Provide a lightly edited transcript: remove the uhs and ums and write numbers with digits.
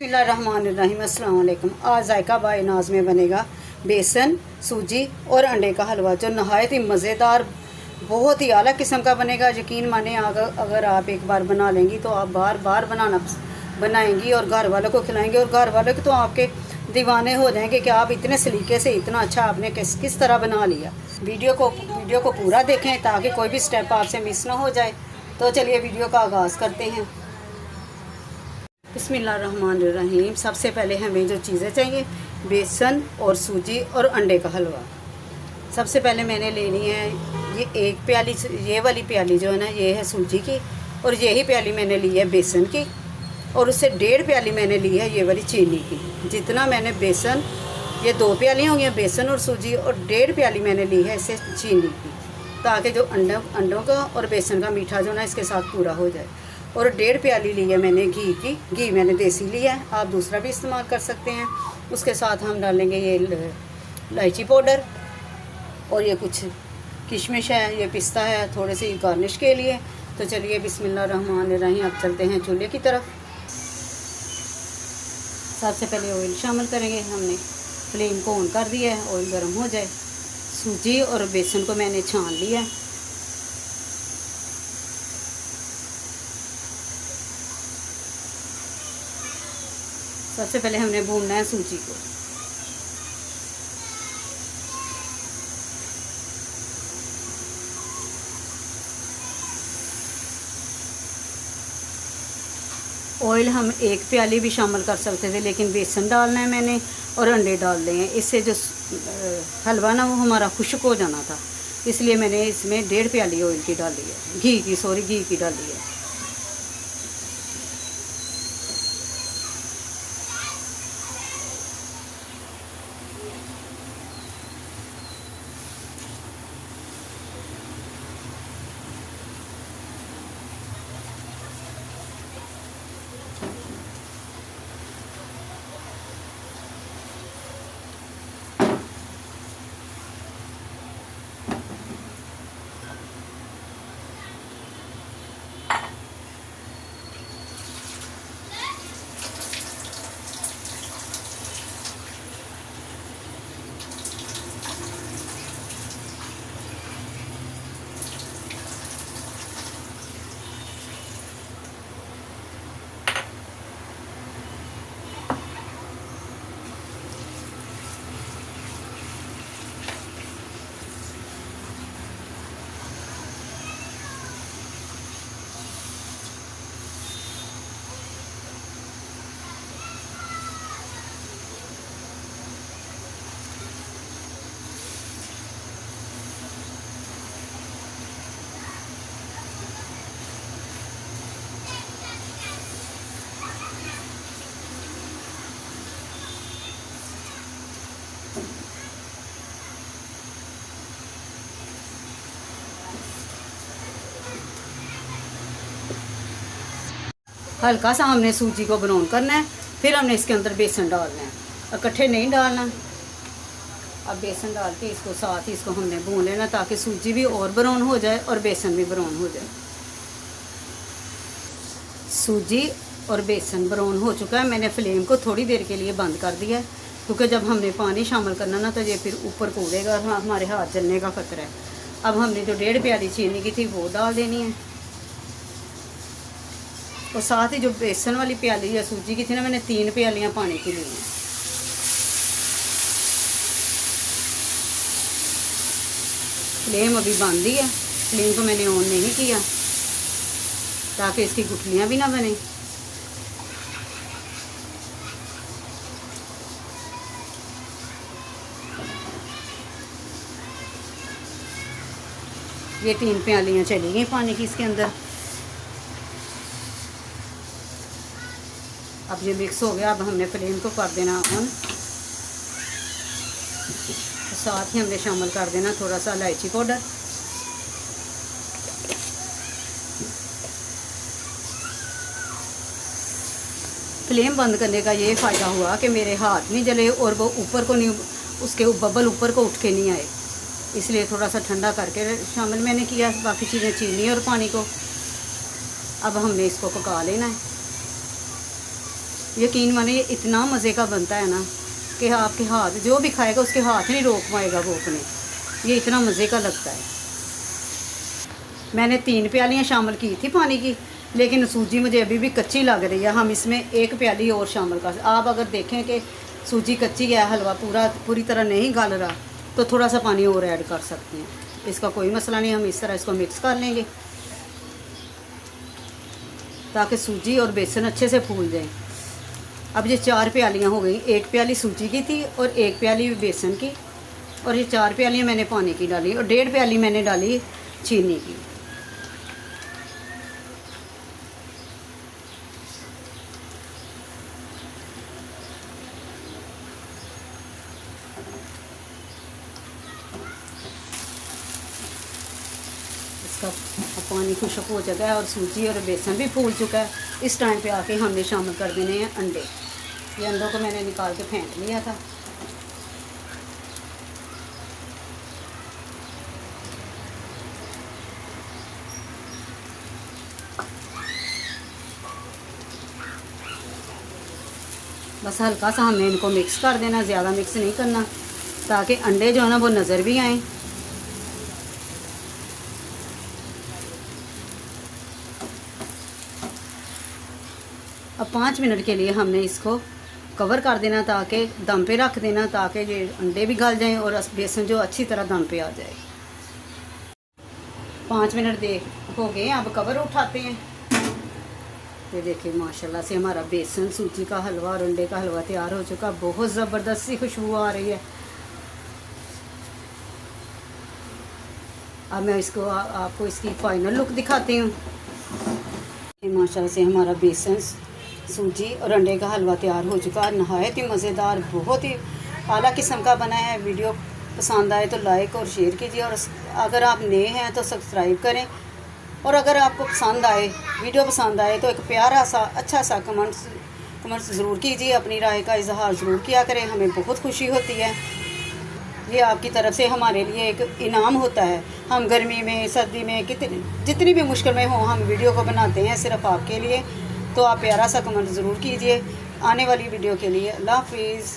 बिस्मिल्लाहिर्रहमानिर्रहीम अस्सलाम वालेकुम। आज जायका बाय नाज में बनेगा बेसन, सूजी और अंडे का हलवा जो नहायत ही मज़ेदार, बहुत ही आला किस्म का बनेगा। यकीन माने अगर आप एक बार बना लेंगी तो आप बार बार बनाएंगी और घर वालों को खिलाएंगी और घर वालों के तो आपके दीवाने हो जाएंगे कि आप इतने सलीके से इतना अच्छा आपने किस तरह बना लिया। वीडियो को पूरा देखें ताकि कोई भी स्टेप आपसे मिस ना हो जाए। तो चलिए वीडियो का आगाज़ करते हैं। बिस्मिल्लाहिर्रहमानिर्रहीम। सबसे पहले हमें जो चीज़ें चाहिए, बेसन और सूजी और अंडे का हलवा। सबसे पहले मैंने लेनी है ये एक प्याली, ये वाली प्याली जो है ना, ये है सूजी की, और यही प्याली मैंने ली है बेसन की, और उससे 1.5 प्याली मैंने ली है ये वाली चीनी की। जितना मैंने बेसन, ये 2 प्यालियाँ हो गई बेसन और सूजी, और 1.5 प्याली मैंने ली है इससे चीनी की, ताकि जो अंडों का और बेसन का मीठा जो ना इसके साथ पूरा हो जाए। और 1.5 प्याली ली है मैंने घी की, घी मैंने देसी लिया है, आप दूसरा भी इस्तेमाल कर सकते हैं। उसके साथ हम डालेंगे ये इलायची पाउडर, और ये कुछ किशमिश है, ये पिस्ता है थोड़े से गार्निश के लिए। तो चलिए बिस्मिल्लाहिर्रहमानिर्रहीम, अब चलते हैं चूल्हे की तरफ। सबसे पहले ऑयल शामिल करेंगे। हमने फ्लेम को ऑन कर दिया है, ऑयल गर्म हो जाए। सूजी और बेसन को मैंने छान लिया है। सबसे पहले हमने भूनना है सूजी को। ऑयल हम 1 प्याली भी शामिल कर सकते थे, लेकिन बेसन डालना है मैंने और अंडे डाल दें। इससे जो हलवा ना वो हमारा खुश्क हो जाना था, इसलिए मैंने इसमें 1.5 प्याली ऑयल की डाली है, घी की डाली है। हल्का सा हमने सूजी को ब्राउन करना है, फिर हमने इसके अंदर बेसन डालना है, इकट्ठे नहीं डालना। अब बेसन डाल के इसको साथ ही इसको हमने भून लेना, ताकि सूजी भी और ब्राउन हो जाए और बेसन भी ब्राउन हो जाए। सूजी और बेसन ब्राउन हो चुका है। मैंने फ्लेम को थोड़ी देर के लिए बंद कर दिया है, क्योंकि जब हमने पानी शामिल करना ना तो ये फिर ऊपर को उड़ेगा और हमारे हाथ जलने का खतरा है। अब हमने जो 1.5 प्याली चीनी की थी वो डाल देनी है, और साथ ही जो बेसन वाली प्याली या सूजी की थी ना, मैंने 3 प्यालियाँ पानी की ली हैं। फ्लेम अभी बंद ही है, फ्लेम को मैंने ऑन नहीं किया ताकि इसकी गुठलियाँ भी ना बने। ये 3 प्यालियाँ चली गई पानी की इसके अंदर। अब ये मिक्स हो गया। अब हमने फ्लेम को कर देना ऑन, साथ ही हमने शामिल कर देना थोड़ा सा इलायची पाउडर। फ्लेम बंद करने का ये फ़ायदा हुआ कि मेरे हाथ नहीं जले और वो ऊपर को नहीं, उसके बबल ऊपर को उठ के नहीं आए, इसलिए थोड़ा सा ठंडा करके शामिल मैंने किया बाकी चीज़ें, चीनी और पानी को। अब हमने इसको पका लेना है। यकीन माने ये इतना मज़े का बनता है ना कि आपके हाथ जो भी खाएगा उसके हाथ नहीं रोक पाएगा वो अपने, ये इतना मज़े का लगता है। मैंने 3 प्यालियाँ शामिल की थी पानी की, लेकिन सूजी मुझे अभी भी कच्ची लग रही है। हम इसमें 1 प्याली और शामिल कर, आप अगर देखें कि सूजी कच्ची है, हलवा पूरी तरह नहीं गल रहा, तो थोड़ा सा पानी और ऐड कर सकते हैं। इसका कोई मसला नहीं, हम इस तरह इसको मिक्स कर लेंगे ताकि सूजी और बेसन अच्छे से फूल जाए। अब ये 4 प्यालियाँ हो गई, 1 प्याली सूजी की थी और 1 प्याली बेसन की, और ये 4 प्यालियाँ मैंने पानी की डाली और 1.5 प्याली मैंने डाली चीनी की। इसका पानी खुश्क हो चुका है और सूजी और बेसन भी फूल चुका है। इस टाइम पे आके हमने शामिल कर देने हैं अंडे। ये अंडों को मैंने निकाल के फेंट लिया था। बस हल्का सा हमने इनको मिक्स कर देना, ज़्यादा मिक्स नहीं करना, ताकि अंडे जो है ना वो नज़र भी आएँ। अब 5 मिनट के लिए हमने इसको कवर कर देना, ताकि दम पे रख देना, ताकि ये अंडे भी गल जाएं और बेसन जो अच्छी तरह दम पे आ जाए। 5 मिनट हो गए, अब कवर उठाते हैं। ये देखिए माशाल्लाह से हमारा बेसन सूजी का हलवा और अंडे का हलवा तैयार हो चुका। बहुत ज़बरदस्त सी खुशबू आ रही है। अब मैं इसको आपको इसकी फाइनल लुक दिखाती हूँ। माशाल्लाह से हमारा बेसन सूजी और अंडे का हलवा तैयार हो चुका है। नहायत ही मज़ेदार, बहुत ही आला किस्म का बना है। वीडियो पसंद आए तो लाइक और शेयर कीजिए, और अगर आप नए हैं तो सब्सक्राइब करें। और अगर आपको पसंद आए, वीडियो पसंद आए, तो एक प्यारा सा अच्छा सा कमेंट्स ज़रूर कीजिए, अपनी राय का इजहार ज़रूर किया करें, हमें बहुत खुशी होती है। ये आपकी तरफ से हमारे लिए एक इनाम होता है। हम गर्मी में, सर्दी में, जितनी भी मुश्किल में हो, हम वीडियो को बनाते हैं सिर्फ़ आपके लिए। तो आप प्यारा सा कमेंट ज़रूर कीजिए आने वाली वीडियो के लिए। अल्लाह हाफिज़।